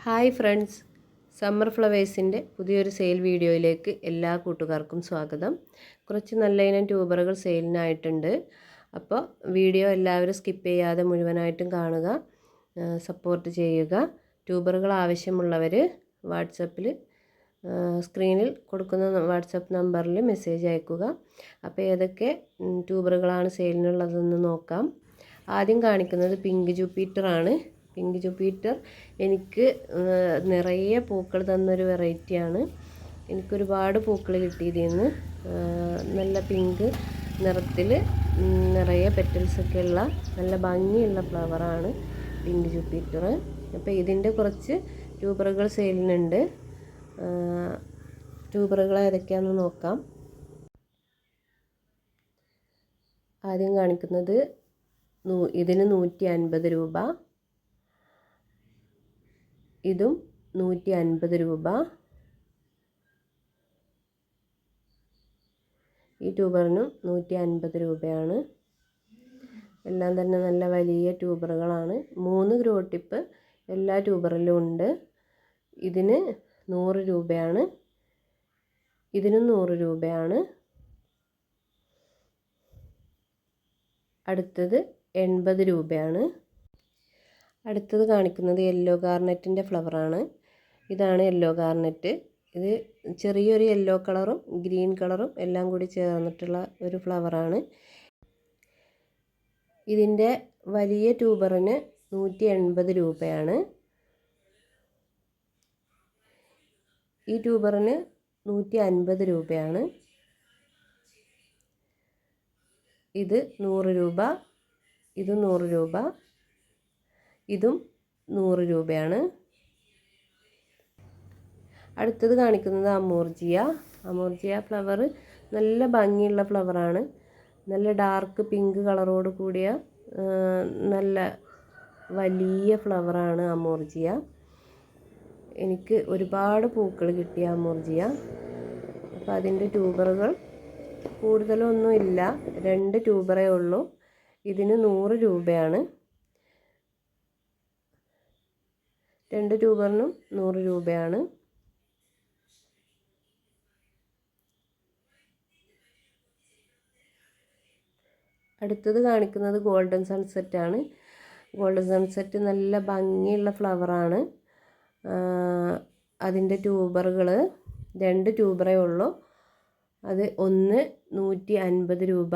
Hi friends, summer ഫ്ലവേഴ്സിൻ്റെ പുതിയൊരു sale വീഡിയോയിലേക്ക് എല്ലാ കൂട്ടുകാർക്കും സ്വാഗതം. കുറച്ച് നല്ല ഇനം ട്യൂബറുകൾ സെയിലിനായിട്ടുണ്ട്. അപ്പോൾ വീഡിയോ എല്ലാവരും സ്കിപ്പ് ചെയ്യാതെ മുഴുവനായിട്ടും കാണുക, സപ്പോർട്ട് ചെയ്യുക. ട്യൂബറുകൾ ആവശ്യമുള്ളവർ വാട്സപ്പിൽ സ്ക്രീനിൽ കൊടുക്കുന്ന വാട്സപ്പ് നമ്പറിൽ മെസ്സേജ് അയക്കുക. അപ്പോൾ ഏതൊക്കെ ട്യൂബറുകളാണ് സെയിലിനുള്ളതെന്ന് നോക്കാം. ആദ്യം കാണിക്കുന്നത് പിങ്ക് ജൂപ്പിറ്ററാണ്. പിങ്ക് ജൂപ്പിറ്റർ എനിക്ക് നിറയെ പൂക്കൾ തന്നൊരു വെറൈറ്റിയാണ്. എനിക്കൊരുപാട് പൂക്കൾ കിട്ടിയതിന്ന്. നല്ല പിങ്ക് നിറത്തിൽ നിറയെ പെറ്റൽസൊക്കെ ഉള്ള നല്ല ഭംഗിയുള്ള ഫ്ലവറാണ് പിങ്ക് ജൂപ്പിറ്റർ. അപ്പോൾ ഇതിൻ്റെ കുറച്ച് ട്യൂബറുകൾ സെയിലിനുണ്ട്. ട്യൂബറുകൾ ഏതൊക്കെയാണെന്ന് നോക്കാം. ആദ്യം കാണിക്കുന്നത് ഇതിന് 150 രൂപ, ഇതും 150 രൂപ. ഈ ട്യൂബറിനും 150 രൂപയാണ്. എല്ലാം തന്നെ നല്ല വലിയ ട്യൂബറുകളാണ്. 3 ഗ്രോ ടിപ്പ് എല്ലാ ട്യൂബറിലും ഉണ്ട്. ഇതിന് 100 രൂപയാണ്, ഇതിനും 100 രൂപയാണ്. അടുത്തത് 80 രൂപയാണ്. അടുത്തത് കാണിക്കുന്നത് യെല്ലോ ഗാർനെറ്റിൻ്റെ ഫ്ലവറാണ്. ഇതാണ് യെല്ലോ ഗാർനെറ്റ്. ഇത് ചെറിയൊരു യെല്ലോ കളറും ഗ്രീൻ കളറും എല്ലാം കൂടി ചേർന്നിട്ടുള്ള ഒരു ഫ്ലവറാണ്. ഇതിൻ്റെ വലിയ ട്യൂബറിന് 180 രൂപയാണ്. ഈ ട്യൂബറിന് 150 രൂപയാണ്. ഇത് 100 രൂപ, ഇത് 100 രൂപ, ഇതും 100 രൂപയാണ്. അടുത്തത് കാണിക്കുന്നത് അമൂർജിയ ഫ്ലവർ. നല്ല ഭംഗിയുള്ള ഫ്ലവറാണ്. നല്ല ഡാർക്ക് പിങ്ക് കളറോട് കൂടിയ നല്ല വലിയ ഫ്ലവറാണ് അമൂർജിയ. എനിക്ക് ഒരുപാട് പൂക്കൾ കിട്ടിയ അമൂർജിയ. അപ്പോൾ അതിൻ്റെ ട്യൂബറുകൾ കൂടുതലൊന്നും ഇല്ല, 2 ട്യൂബറേ ഉള്ളൂ. ഇതിന് 100 രൂപയാണ്. 2 ട്യൂബറിനും 100 രൂപയാണ്. അടുത്തത് കാണിക്കുന്നത് ഗോൾഡൻ സൺസെറ്റാണ്. ഗോൾഡൻ സൺസെറ്റ് നല്ല ഭംഗിയുള്ള ഫ്ലവറാണ്. അതിൻ്റെ ട്യൂബറുകൾ 2 ട്യൂബറേ ഉള്ളൂ. അത് ഒന്ന് 150 രൂപ,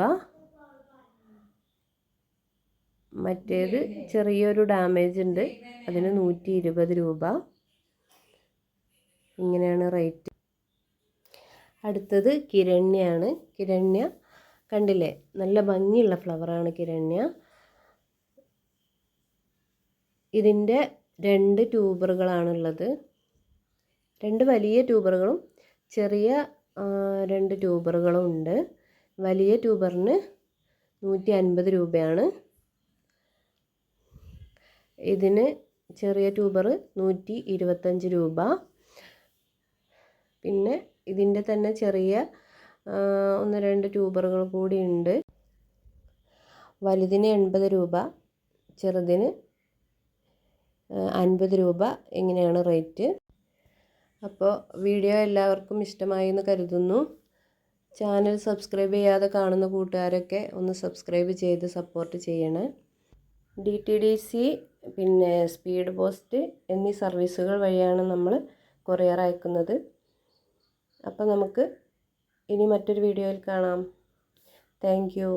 മറ്റേത് ചെറിയൊരു ഡാമേജ് ഉണ്ട്, അതിന് 120 രൂപ. ഇങ്ങനെയാണ് റേറ്റ്. അടുത്തത് കിരണ്യാണ്. കിരണ്യ കണ്ടില്ലേ, നല്ല ഭംഗിയുള്ള ഫ്ലവറാണ് കിരണ്യ. ഇതിൻ്റെ 2 ട്യൂബറുകളാണുള്ളത്. 2 വലിയ ട്യൂബറുകളും ചെറിയ 2 ട്യൂബറുകളും ഉണ്ട്. വലിയ ട്യൂബറിന് 150 രൂപയാണ്. ഇതിന് ചെറിയ ട്യൂബർ 125 രൂപ. പിന്നെ ഇതിൻ്റെ തന്നെ ചെറിയ 1-2 ട്യൂബറുകൾ കൂടി ഉണ്ട്. വലുതിന് 80 രൂപ, ചെറുതിന് 50 രൂപ. ഇങ്ങനെയാണ് റേറ്റ്. അപ്പോൾ വീഡിയോ എല്ലാവർക്കും ഇഷ്ടമായി എന്ന് കരുതുന്നു. ചാനൽ സബ്സ്ക്രൈബ് ചെയ്യാതെ കാണുന്ന കൂട്ടുകാരൊക്കെ ഒന്ന് സബ്സ്ക്രൈബ് ചെയ്ത് സപ്പോർട്ട് ചെയ്യണേ. DTDC പിന്നെ സ്പീഡ് പോസ്റ്റ് എന്നീ സർവീസുകൾ വഴിയാണ് നമ്മൾ കൊറിയർ അയക്കുന്നത്. അപ്പോൾ നമുക്ക് ഇനി മറ്റൊരു വീഡിയോയിൽ കാണാം. Thank you.